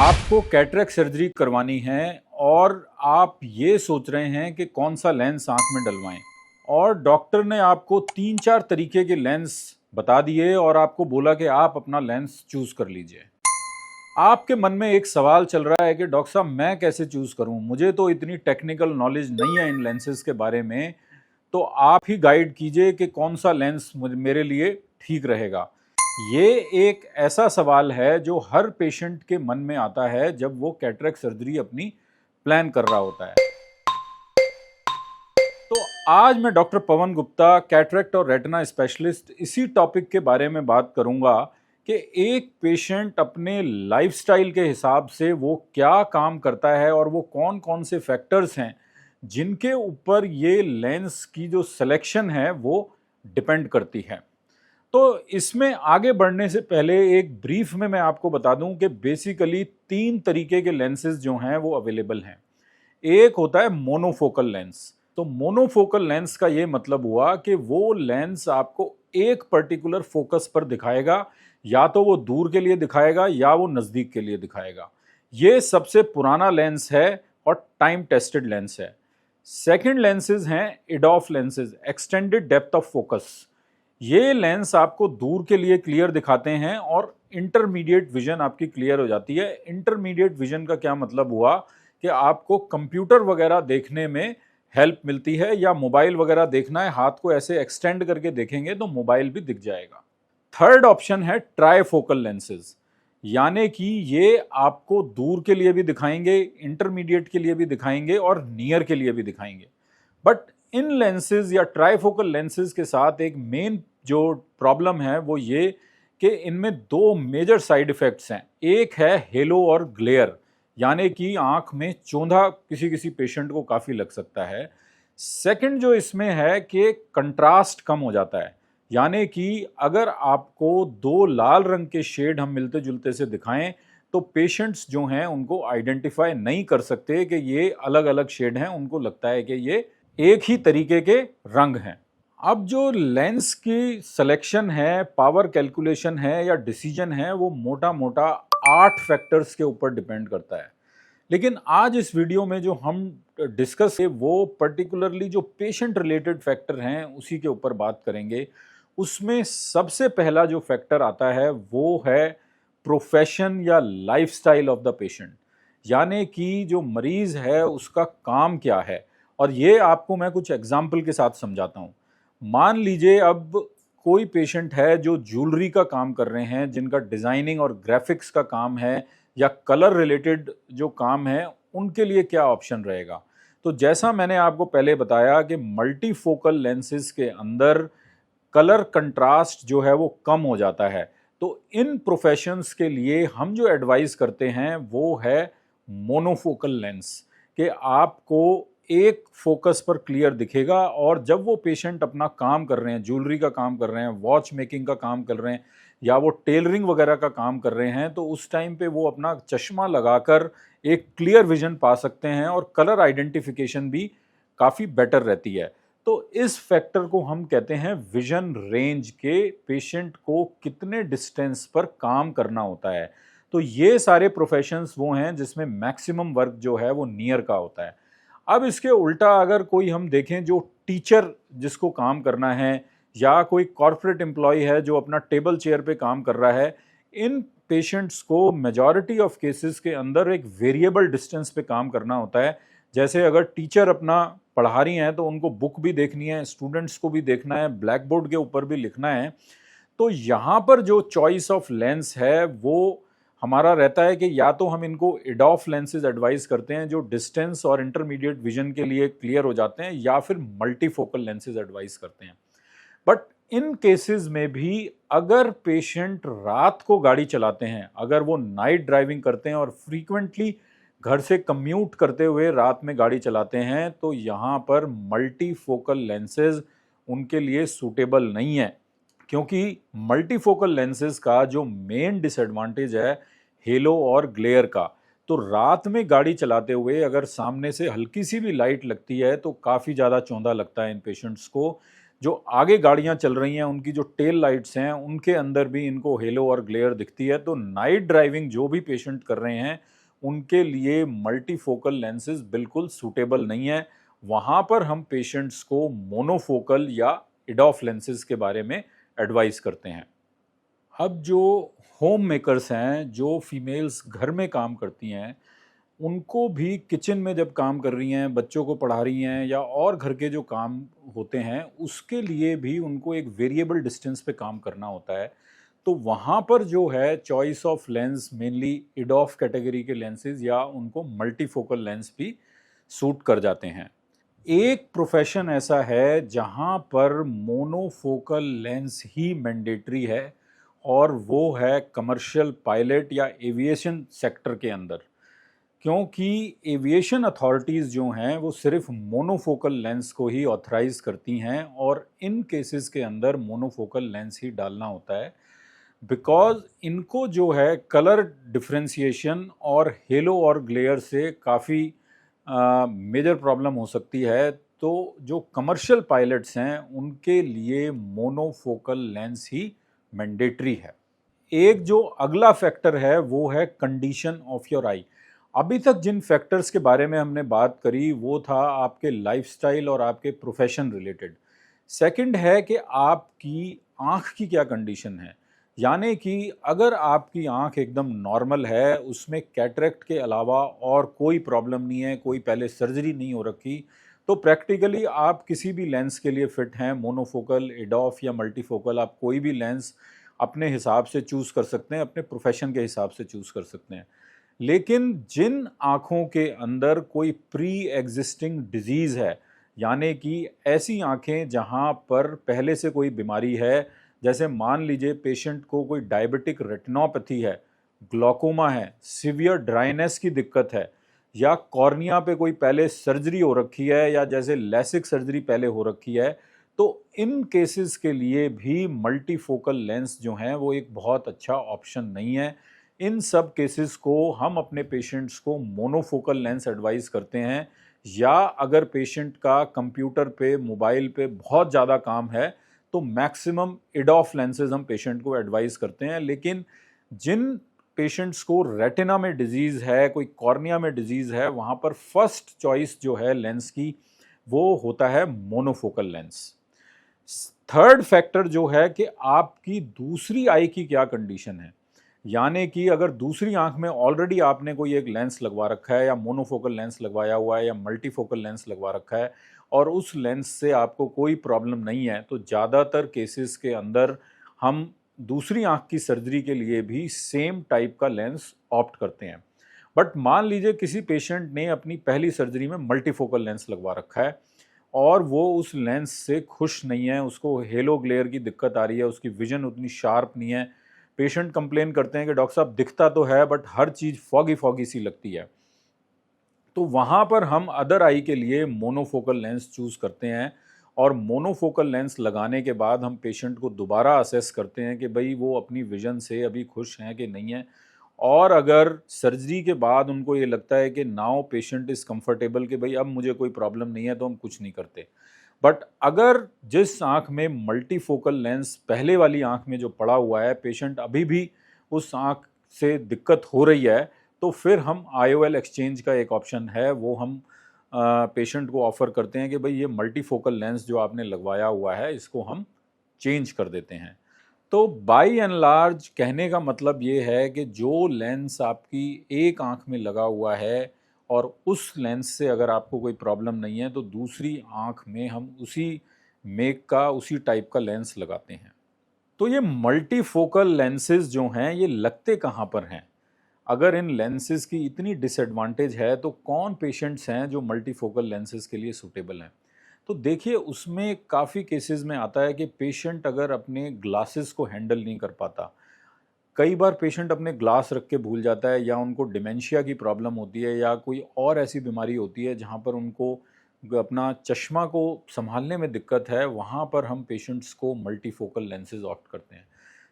आपको cataract surgery करवानी है और आप ये सोच रहे हैं कि कौन सा लेंस आंख में डलवाएं, और डॉक्टर ने आपको 3-4 तरीके के लेंस बता दिए और आपको बोला कि आप अपना लेंस चूज कर लीजिए। आपके मन में एक सवाल चल रहा है कि डॉक्टर साहब मैं कैसे चूज करूं, मुझे तो इतनी टेक्निकल नॉलेज नहीं है इन लेंसेज के बारे में, तो आप ही गाइड कीजिए कि कौन सा लेंस मेरे लिए ठीक रहेगा। ये एक ऐसा सवाल है जो हर पेशेंट के मन में आता है जब वो कैटरेक्ट सर्जरी अपनी प्लान कर रहा होता है। तो आज मैं डॉक्टर पवन गुप्ता, कैटरेक्ट और रेटिना स्पेशलिस्ट, इसी टॉपिक के बारे में बात करूंगा कि एक पेशेंट अपने लाइफस्टाइल के हिसाब से वो क्या काम करता है और वो कौन कौन से फैक्टर्स हैं जिनके ऊपर ये लेंस की जो सिलेक्शन है वो डिपेंड करती है। तो इसमें आगे बढ़ने से पहले एक ब्रीफ में मैं आपको बता दूं कि बेसिकली 3 तरीके के लेंसेज जो हैं वो अवेलेबल हैं। एक होता है मोनोफोकल लेंस। तो मोनोफोकल लेंस का ये मतलब हुआ कि वो लेंस आपको एक पर्टिकुलर फोकस पर दिखाएगा, या तो वो दूर के लिए दिखाएगा या वो नजदीक के लिए दिखाएगा। ये सबसे पुराना लेंस है और टाइम टेस्टेड लेंस है। सेकंड लेंसेज हैं EDOF lenses, extended depth of focus. ये लेंस आपको दूर के लिए क्लियर दिखाते हैं और इंटरमीडिएट विजन आपकी क्लियर हो जाती है। इंटरमीडिएट विजन का क्या मतलब हुआ कि आपको कंप्यूटर वगैरह देखने में हेल्प मिलती है, या मोबाइल वगैरह देखना है, हाथ को ऐसे एक्सटेंड करके देखेंगे तो मोबाइल भी दिख जाएगा। थर्ड ऑप्शन है ट्राइफोकल लेंसेज, यानी कि ये आपको दूर के लिए भी दिखाएंगे, इंटरमीडिएट के लिए भी दिखाएंगे और नियर के लिए भी दिखाएंगे। बट इन लेंसेज या ट्राइफोकल लेंसेज के साथ एक मेन जो प्रॉब्लम है वो ये कि इनमें 2 मेजर साइड इफेक्ट्स हैं। एक है हेलो और ग्लेयर, यानी कि आंख में चौंधा किसी किसी पेशेंट को काफी लग सकता है। सेकंड जो इसमें है कि कंट्रास्ट कम हो जाता है, यानी कि अगर आपको 2 लाल रंग के शेड हम मिलते जुलते से दिखाएं तो पेशेंट्स जो हैं उनको आइडेंटिफाई नहीं कर सकते कि ये अलग अलग शेड हैं, उनको लगता है कि ये एक ही तरीके के रंग हैं। अब जो लेंस की सिलेक्शन है, पावर कैलकुलेशन है या डिसीजन है, वो मोटा मोटा 8 फैक्टर्स के ऊपर डिपेंड करता है। लेकिन आज इस वीडियो में जो हम डिस्कस है वो पर्टिकुलरली जो पेशेंट रिलेटेड फैक्टर हैं उसी के ऊपर बात करेंगे। उसमें सबसे पहला जो फैक्टर आता है वो है प्रोफेशन या लाइफस्टाइल ऑफ द पेशेंट, यानी कि जो मरीज है उसका काम क्या है। और ये आपको मैं कुछ एग्जाम्पल के साथ समझाता हूँ। मान लीजिए अब कोई पेशेंट है जो ज्वेलरी का काम कर रहे हैं, जिनका डिजाइनिंग और ग्राफिक्स का काम है या कलर रिलेटेड जो काम है, उनके लिए क्या ऑप्शन रहेगा। तो जैसा मैंने आपको पहले बताया कि मल्टीफोकल लेंसेज के अंदर कलर कंट्रास्ट जो है वो कम हो जाता है। तो इन प्रोफेशंस के लिए हम जो एडवाइस करते हैं वो है मोनोफोकल लेंस, कि आपको एक फोकस पर क्लियर दिखेगा और जब वो पेशेंट अपना काम कर रहे हैं, ज्वेलरी का काम कर रहे हैं, वॉच मेकिंग का काम कर रहे हैं या वो टेलरिंग वगैरह का काम कर रहे हैं, तो उस टाइम पे वो अपना चश्मा लगाकर एक क्लियर विजन पा सकते हैं और कलर आइडेंटिफिकेशन भी काफ़ी बेटर रहती है। तो इस फैक्टर को हम कहते हैं विजन रेंज, के पेशेंट को कितने डिस्टेंस पर काम करना होता है। तो ये सारे प्रोफेशंस वो हैं जिसमें मैक्सिमम वर्क जो है वो नियर का होता है। अब इसके उल्टा अगर कोई हम देखें जो टीचर जिसको काम करना है, या कोई कॉर्पोरेट एम्प्लॉय है जो अपना टेबल चेयर पे काम कर रहा है, इन पेशेंट्स को मेजॉरिटी ऑफ केसेस के अंदर एक वेरिएबल डिस्टेंस पे काम करना होता है। जैसे अगर टीचर अपना पढ़ा रही हैं तो उनको बुक भी देखनी है, स्टूडेंट्स को भी देखना है, ब्लैक बोर्ड के ऊपर भी लिखना है। तो यहाँ पर जो चॉइस ऑफ लेंस है वो हमारा रहता है कि या तो हम इनको EDOF लेंसेज एडवाइस करते हैं जो डिस्टेंस और इंटरमीडिएट विजन के लिए क्लियर हो जाते हैं, या फिर मल्टीफोकल लेंसेज एडवाइस करते हैं। बट इन केसेस में भी अगर पेशेंट रात को गाड़ी चलाते हैं, अगर वो नाइट ड्राइविंग करते हैं और फ्रीक्वेंटली घर से कम्यूट करते हुए रात में गाड़ी चलाते हैं, तो यहाँ पर मल्टीफोकल लेंसेज उनके लिए सूटेबल नहीं है, क्योंकि मल्टीफोकल लेंसेज का जो मेन डिसएडवांटेज है हेलो और ग्लेयर का। तो रात में गाड़ी चलाते हुए अगर सामने से हल्की सी भी लाइट लगती है तो काफ़ी ज़्यादा चौंधा लगता है इन पेशेंट्स को, जो आगे गाड़ियां चल रही हैं उनकी जो टेल लाइट्स हैं उनके अंदर भी इनको हेलो और ग्लेयर दिखती है। तो नाइट ड्राइविंग जो भी पेशेंट कर रहे हैं उनके लिए मल्टीफोकल लेंसेज बिल्कुल सूटेबल नहीं है। वहां पर हम पेशेंट्स को मोनोफोकल या इडॉफ लेंसेज के बारे में एडवाइस करते हैं। अब जो होम मेकर्स हैं, जो फीमेल्स घर में काम करती हैं, उनको भी किचन में जब काम कर रही हैं, बच्चों को पढ़ा रही हैं या और घर के जो काम होते हैं, उसके लिए भी उनको एक वेरिएबल डिस्टेंस पे काम करना होता है। तो वहाँ पर जो है choice of lens mainly इडॉफ category के लेंसेज या उनको मल्टीफोकल लेंस भी सूट कर जाते हैं। एक प्रोफेशन ऐसा है जहाँ पर मोनोफोकल लेंस ही मैंडेटरी है और वो है कमर्शियल पायलट या एविएशन सेक्टर के अंदर। क्योंकि एविएशन अथॉरिटीज़ जो हैं वो सिर्फ मोनोफोकल लेंस को ही ऑथराइज करती हैं और इन केसेस के अंदर मोनोफोकल लेंस ही डालना होता है, बिकॉज इनको जो है कलर डिफ्रेंशिएशन और हेलो और ग्लेयर से काफ़ी मेजर प्रॉब्लम हो सकती है। तो जो कमर्शियल पायलट्स हैं उनके लिए मोनोफोकल लेंस ही मैंडेटरी है। एक जो अगला फैक्टर है वो है कंडीशन ऑफ योर आई। अभी तक जिन फैक्टर्स के बारे में हमने बात करी वो था आपके लाइफस्टाइल और आपके प्रोफेशन रिलेटेड। सेकंड है कि आपकी आंख की क्या कंडीशन है, यानी कि अगर आपकी आंख एकदम नॉर्मल है, उसमें कैटरेक्ट के अलावा और कोई प्रॉब्लम नहीं है, कोई पहले सर्जरी नहीं हो रखी, तो प्रैक्टिकली आप किसी भी लेंस के लिए फिट हैं। मोनोफोकल, एडॉफ या मल्टीफोकल, आप कोई भी लेंस अपने हिसाब से चूज़ कर सकते हैं, अपने प्रोफेशन के हिसाब से चूज़ कर सकते हैं। लेकिन जिन आँखों के अंदर कोई प्री एग्जिस्टिंग डिजीज़ है, यानी कि ऐसी आँखें जहाँ पर पहले से कोई बीमारी है, जैसे मान लीजिए पेशेंट को कोई डायबिटिक रेटिनोपैथी है, ग्लौकोमा है, सीवियर ड्राइनेस की दिक्कत है, या कॉर्निया पे कोई पहले सर्जरी हो रखी है या जैसे लेसिक सर्जरी पहले हो रखी है, तो इन केसेस के लिए भी मल्टीफोकल लेंस जो हैं वो एक बहुत अच्छा ऑप्शन नहीं है। इन सब केसेस को हम अपने पेशेंट्स को मोनोफोकल लेंस एडवाइस करते हैं, या अगर पेशेंट का कंप्यूटर पे, मोबाइल पे बहुत ज़्यादा काम है तो मैक्सिमम इडॉफ लेंसेज हम पेशेंट को एडवाइस करते हैं। लेकिन जिन पेशेंट्स को रेटिना में डिजीज़ है, कोई कॉर्निया में डिजीज़ है, वहाँ पर फर्स्ट चॉइस जो है लेंस की वो होता है मोनोफोकल लेंस। थर्ड फैक्टर जो है कि आपकी दूसरी आई की क्या कंडीशन है, यानी कि अगर दूसरी आंख में ऑलरेडी आपने कोई एक लेंस लगवा रखा है या मोनोफोकल लेंस लगवाया हुआ है या मल्टीफोकल लेंस लगवा रखा है और उस लेंस से आपको कोई प्रॉब्लम नहीं है, तो ज़्यादातर केसेस के अंदर हम दूसरी आंख की सर्जरी के लिए भी सेम टाइप का लेंस ऑप्ट करते हैं। बट मान लीजिए किसी पेशेंट ने अपनी पहली सर्जरी में मल्टीफोकल लेंस लगवा रखा है और वो उस लेंस से खुश नहीं है, उसको हेलो ग्लेयर की दिक्कत आ रही है, उसकी विजन उतनी शार्प नहीं है। पेशेंट कंप्लेन करते हैं कि डॉक्टर साहब दिखता तो है बट हर चीज़ फॉगी फॉगी सी लगती है। तो वहाँ पर हम अदर आई के लिए मोनोफोकल लेंस चूज़ करते हैं और मोनोफोकल लेंस लगाने के बाद हम पेशेंट को दोबारा असेस करते हैं कि भाई वो अपनी विजन से अभी खुश हैं कि नहीं है। और अगर सर्जरी के बाद उनको ये लगता है कि नाउ पेशेंट इज़ कंफर्टेबल कि भाई अब मुझे कोई प्रॉब्लम नहीं है, तो हम कुछ नहीं करते। बट अगर जिस आँख में मल्टीफोकल लेंस पहले वाली आँख में जो पड़ा हुआ है, पेशेंट अभी भी उस आँख से दिक्कत हो रही है, तो फिर हम आईओएल एक्सचेंज का एक ऑप्शन है वो हम पेशेंट को ऑफ़र करते हैं कि भाई ये मल्टीफोकल लेंस जो आपने लगवाया हुआ है इसको हम चेंज कर देते हैं। तो बाई एंड लार्ज कहने का मतलब ये है कि जो लेंस आपकी एक आंख में लगा हुआ है और उस लेंस से अगर आपको कोई प्रॉब्लम नहीं है, तो दूसरी आंख में हम उसी मेक का, उसी टाइप का लेंस लगाते हैं। तो ये मल्टीफोकल लेंसेज जो हैं ये लगते कहाँ पर हैं? अगर इन लेंसेज की इतनी डिसएडवांटेज है तो कौन पेशेंट्स हैं जो मल्टीफोकल लेंसेज के लिए सूटेबल हैं? तो देखिए उसमें काफ़ी केसेस में आता है कि पेशेंट अगर अपने ग्लासेस को हैंडल नहीं कर पाता, कई बार पेशेंट अपने ग्लास रख के भूल जाता है या उनको डिमेंशिया की प्रॉब्लम होती है या कोई और ऐसी बीमारी होती है जहाँ पर उनको अपना चश्मा को संभालने में दिक्कत है, वहाँ पर हम पेशेंट्स को मल्टीफोकल लेंसेज ऑप्ट करते हैं।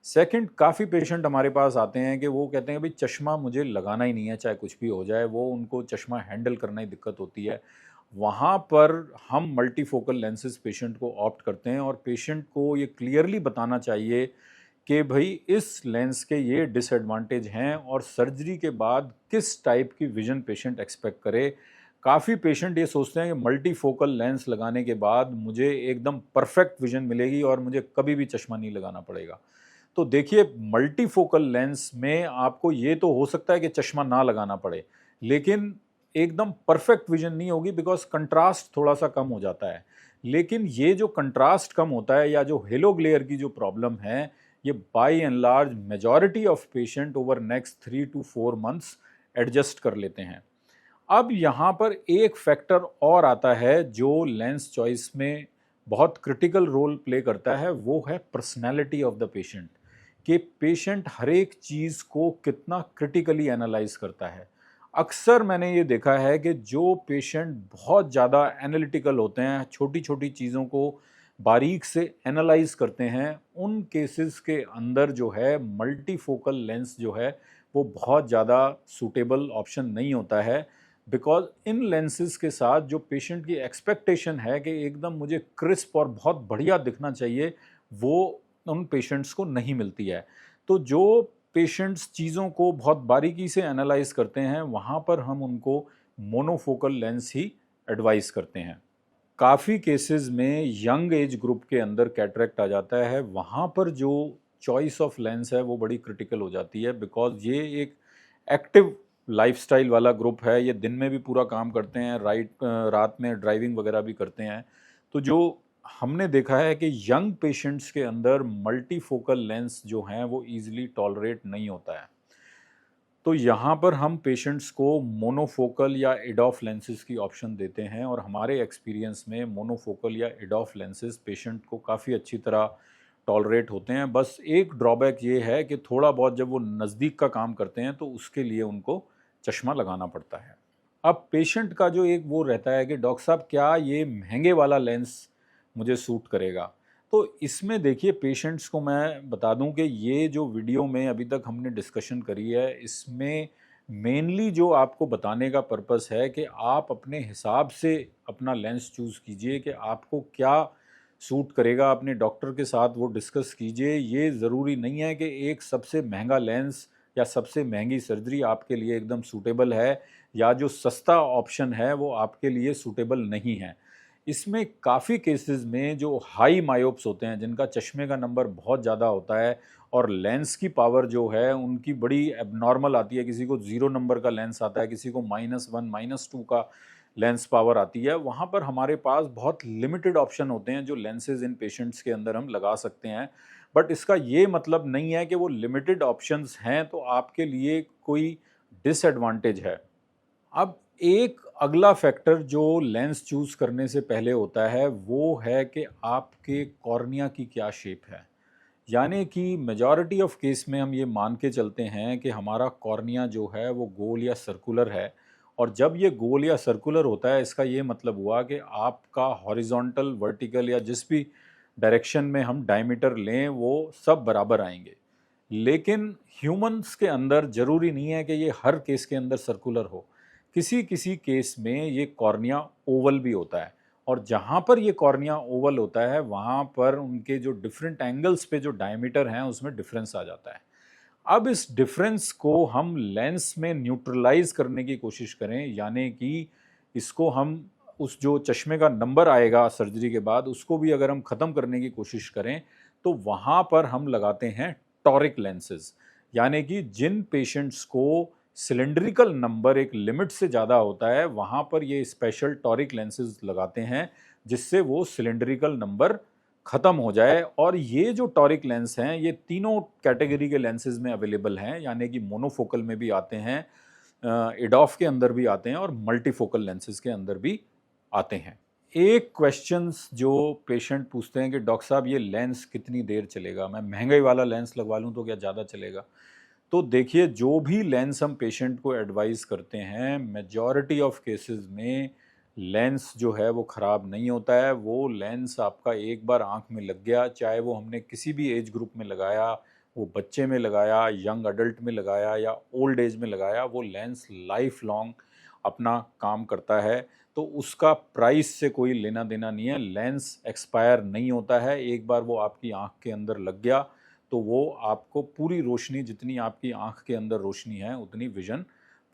सेकंड, काफ़ी पेशेंट हमारे पास आते हैं कि वो कहते हैं भाई चश्मा मुझे लगाना ही नहीं है चाहे कुछ भी हो जाए, वो उनको चश्मा हैंडल करना ही दिक्कत होती है। वहाँ पर हम मल्टीफोकल लेंसेज पेशेंट को ऑप्ट करते हैं और पेशेंट को ये क्लियरली बताना चाहिए कि भाई इस लेंस के ये डिसएडवांटेज हैं और सर्जरी के बाद किस टाइप की विजन पेशेंट एक्सपेक्ट करे। काफ़ी पेशेंट ये सोचते हैं कि मल्टीफोकल लेंस लगाने के बाद मुझे एकदम परफेक्ट विजन मिलेगी और मुझे कभी भी चश्मा नहीं लगाना पड़ेगा। तो देखिए, मल्टीफोकल लेंस में आपको ये तो हो सकता है कि चश्मा ना लगाना पड़े, लेकिन एकदम परफेक्ट विजन नहीं होगी, बिकॉज कंट्रास्ट थोड़ा सा कम हो जाता है। लेकिन ये जो कंट्रास्ट कम होता है या जो हेलो ग्लेयर की जो प्रॉब्लम है, ये by and large majority of patient over next 3 to 4 months adjust कर लेते हैं। अब यहाँ पर एक फैक्टर और आता है जो लेंस चॉइस में बहुत क्रिटिकल रोल प्ले करता है, वो है पर्सनैलिटी ऑफ द पेशेंट। कि पेशेंट हर एक चीज़ को कितना क्रिटिकली एनालाइज करता है। अक्सर मैंने ये देखा है कि जो पेशेंट बहुत ज़्यादा एनालिटिकल होते हैं, छोटी छोटी चीज़ों को बारीक से एनालाइज करते हैं, उन केसेस के अंदर जो है मल्टीफोकल लेंस जो है वो बहुत ज़्यादा सूटेबल ऑप्शन नहीं होता है। बिकॉज इन लेंसेज के साथ जो पेशेंट की एक्सपेक्टेशन है कि एकदम मुझे क्रिस्प और बहुत बढ़िया दिखना चाहिए, वो उन पेशेंट्स को नहीं मिलती है। तो जो पेशेंट्स चीज़ों को बहुत बारीकी से एनालाइज करते हैं, वहाँ पर हम उनको मोनोफोकल लेंस ही एडवाइस करते हैं। काफ़ी केसेस में यंग एज ग्रुप के अंदर कैटरेक्ट आ जाता है, वहाँ पर जो चॉइस ऑफ लेंस है वो बड़ी क्रिटिकल हो जाती है। बिकॉज ये एक एक्टिव लाइफस्टाइल वाला ग्रुप है, ये दिन में भी पूरा काम करते हैं, रात में ड्राइविंग वगैरह भी करते हैं। तो जो हमने देखा है कि यंग पेशेंट्स के अंदर मल्टीफोकल लेंस जो हैं वो ईजिली टॉलरेट नहीं होता है। तो यहाँ पर हम पेशेंट्स को मोनोफोकल या एडॉफ लेंसेज की ऑप्शन देते हैं और हमारे एक्सपीरियंस में मोनोफोकल या एडॉफ लेंसेज पेशेंट को काफ़ी अच्छी तरह टॉलरेट होते हैं। बस एक ड्रॉबैक ये है कि थोड़ा बहुत जब वो नज़दीक का काम करते हैं तो उसके लिए उनको चश्मा लगाना पड़ता है। अब पेशेंट का जो एक वो रहता है कि डॉक्टर साहब क्या ये महंगे वाला लेंस मुझे सूट करेगा? तो इसमें देखिए, पेशेंट्स को मैं बता दूं कि ये जो वीडियो में अभी तक हमने डिस्कशन करी है, इसमें मेनली जो आपको बताने का पर्पस है कि आप अपने हिसाब से अपना लेंस चूज़ कीजिए कि आपको क्या सूट करेगा। अपने डॉक्टर के साथ वो डिस्कस कीजिए। ये ज़रूरी नहीं है कि एक सबसे महंगा लेंस या सबसे महंगी सर्जरी आपके लिए एकदम सूटेबल है, या जो सस्ता ऑप्शन है वो आपके लिए सूटेबल नहीं है। इसमें काफ़ी केसेस में जो हाई मायोप्स होते हैं, जिनका चश्मे का नंबर बहुत ज़्यादा होता है और लेंस की पावर जो है उनकी बड़ी एबनॉर्मल आती है, किसी को 0 नंबर का लेंस आता है, किसी को -1 -2 का लेंस पावर आती है, वहाँ पर हमारे पास बहुत लिमिटेड ऑप्शन होते हैं जो लेंसेज इन पेशेंट्स के अंदर हम लगा सकते हैं। बट इसका ये मतलब नहीं है कि वो लिमिटेड ऑप्शंस हैं तो आपके लिए कोई डिसएडवांटेज है। अब एक अगला फैक्टर जो लेंस चूज करने से पहले होता है वो है कि आपके कॉर्निया की क्या शेप है। यानी कि मेजॉरिटी ऑफ केस में हम ये मान के चलते हैं कि हमारा कॉर्निया जो है वो गोल या सर्कुलर है। और जब ये गोल या सर्कुलर होता है, इसका ये मतलब हुआ कि आपका हॉरिजॉन्टल, वर्टिकल या जिस भी डायरेक्शन में हम डायमीटर लें वो सब बराबर आएंगे। लेकिन ह्यूमंस के अंदर ज़रूरी नहीं है कि ये हर केस के अंदर सर्कुलर हो। किसी किसी केस में ये कॉर्निया ओवल भी होता है, और जहाँ पर ये कॉर्निया ओवल होता है वहाँ पर उनके जो डिफरेंट एंगल्स पे जो डायमीटर हैं उसमें डिफरेंस आ जाता है। अब इस डिफरेंस को हम लेंस में न्यूट्रलाइज करने की कोशिश करें, यानी कि इसको हम उस जो चश्मे का नंबर आएगा सर्जरी के बाद उसको भी अगर हम ख़त्म करने की कोशिश करें, तो वहाँ पर हम लगाते हैं टॉरिक लेंसेज। यानी कि जिन पेशेंट्स को सिलेंड्रिकल नंबर एक लिमिट से ज़्यादा होता है, वहाँ पर ये स्पेशल टॉरिक लेंसेज लगाते हैं जिससे वो सिलेंड्रिकल नंबर ख़त्म हो जाए। और ये जो टॉरिक लेंस हैं ये तीनों कैटेगरी के लेंसेज में अवेलेबल हैं, यानी कि मोनोफोकल में भी आते हैं, एडॉफ के अंदर भी आते हैं और मल्टीफोकल लेंसेज के अंदर भी आते हैं। एक क्वेश्चंस जो पेशेंट पूछते हैं कि डॉक्टर साहब ये लेंस कितनी देर चलेगा, मैं महंगाई वाला लेंस लगवा लूँ तो क्या ज़्यादा चलेगा? तो देखिए, जो भी लेंस हम पेशेंट को एडवाइस करते हैं, मेजॉरिटी ऑफ केसेस में लेंस जो है वो ख़राब नहीं होता है। वो लेंस आपका एक बार आँख में लग गया, चाहे वो हमने किसी भी एज ग्रुप में लगाया, वो बच्चे में लगाया, यंग अडल्ट में लगाया या ओल्ड एज में लगाया, वो लेंस लाइफ लॉन्ग अपना काम करता है, तो उसका प्राइस से कोई लेना देना नहीं है। लेंस एक्सपायर नहीं होता है, एक बार वो आपकी आँख के अंदर लग गया तो वो आपको पूरी रोशनी, जितनी आपकी आँख के अंदर रोशनी है उतनी विज़न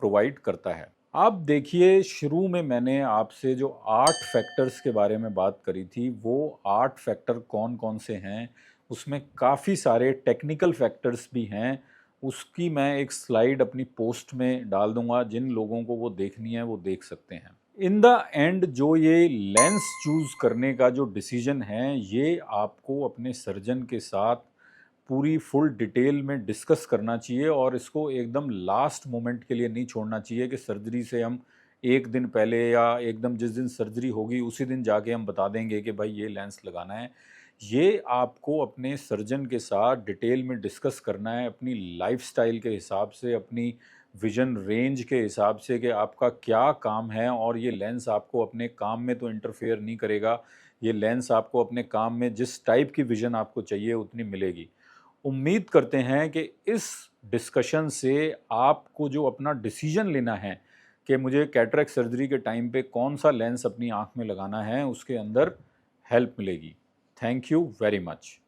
प्रोवाइड करता है। अब देखिए, शुरू में मैंने आपसे जो 8 फैक्टर्स के बारे में बात करी थी, वो 8 फैक्टर कौन-कौन से हैं, उसमें काफ़ी सारे टेक्निकल फैक्टर्स भी हैं। उसकी मैं एक स्लाइड अपनी पोस्ट में डाल दूँगा, जिन लोगों को वो देखनी है वो देख सकते हैं। इन द एंड जो ये लेंस चूज़ करने का जो डिसीजन है, ये आपको अपने सर्जन के साथ पूरी फुल डिटेल में डिस्कस करना चाहिए और इसको एकदम लास्ट मोमेंट के लिए नहीं छोड़ना चाहिए कि सर्जरी से हम एक दिन पहले या एकदम जिस दिन सर्जरी होगी उसी दिन जाके हम बता देंगे कि भाई ये लेंस लगाना है। ये आपको अपने सर्जन के साथ डिटेल में डिस्कस करना है, अपनी लाइफस्टाइल के हिसाब से, अपनी विजन रेंज के हिसाब से कि आपका क्या काम है, और ये लेंस आपको अपने काम में तो इंटरफेयर नहीं करेगा। ये लेंस आपको अपने काम में जिस टाइप की विजन आपको चाहिए उतनी मिलेगी। उम्मीद करते हैं कि इस डिस्कशन से आपको जो अपना डिसीजन लेना है कि मुझे कैटरेक्ट सर्जरी के टाइम पे कौन सा लेंस अपनी आँख में लगाना है, उसके अंदर हेल्प मिलेगी। Thank you very much.